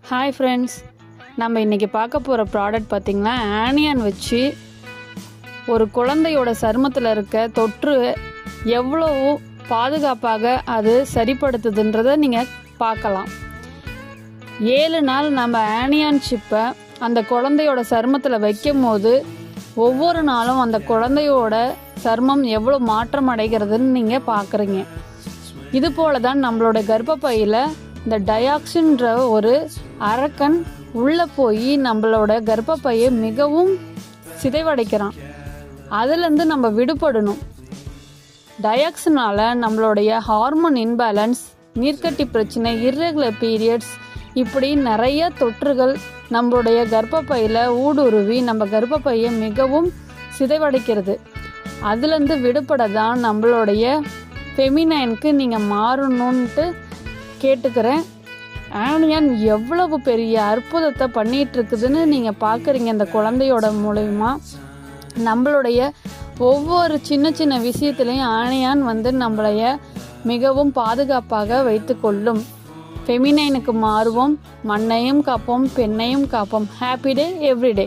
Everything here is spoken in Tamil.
ஹாய் ஃப்ரெண்ட்ஸ், நம்ம இன்றைக்கி பார்க்க போகிற ப்ராடக்ட் பார்த்திங்கன்னா ஆனியான் வச்சு ஒரு குழந்தையோட சருமத்தில் இருக்க தொற்று எவ்வளோ பாதுகாப்பாக அது சரிப்படுத்துதுன்றதை நீங்கள் பார்க்கலாம். 7 நாள் நம்ம ஆனியான் சிப்பை அந்த குழந்தையோட சருமத்தில் வைக்கும் போது ஒவ்வொரு நாளும் அந்த குழந்தையோட சருமம் எவ்வளோ மாற்றம் அடைகிறதுன்னு நீங்கள் பார்க்குறீங்க. இது போல தான் நம்மளோட கர்ப்பப்பையில் இந்த டயாக்சின்ற ஒரு அரக்கன் உள்ளே போய் நம்மளோட கர்ப்பப்பையை மிகவும் சிதைவடைக்கிறான். அதுலேருந்து நம்ம விடுபடணும். டயாக்சினால் நம்மளுடைய ஹார்மோன் இன்பேலன்ஸ், நீர்க்கட்டி பிரச்சனை, இர்ரெகுலர் பீரியட்ஸ், இப்படி நிறைய தொற்றுகள் நம்மளுடைய கர்ப்பப்பையில் ஊடுருவி நம்ம கர்ப்பப்பையை மிகவும் சிதைவடைக்கிறது. அதுலேருந்து விடுபட தான் நம்மளுடைய ஃபெமினைனுக்கு நீங்கள் மாறணுன்ட்டு கேட்டுக்கிறேன். ஆனியான் எவ்வளவு பெரிய அற்புதத்தை பண்ணிகிட்ருக்குதுன்னு நீங்கள் பார்க்குறீங்க. இந்த குழந்தையோட மூலயமா நம்மளுடைய ஒவ்வொரு சின்ன சின்ன விஷயத்துலையும் ஆனியான் நம்மளைய மிகவும் பாதுகாப்பாக வைத்து கொள்ளும். ஃபெமினைனுக்கு மாறுவோம், மண்ணையும் காப்போம், பெண்ணையும் காப்போம். Happy day everyday.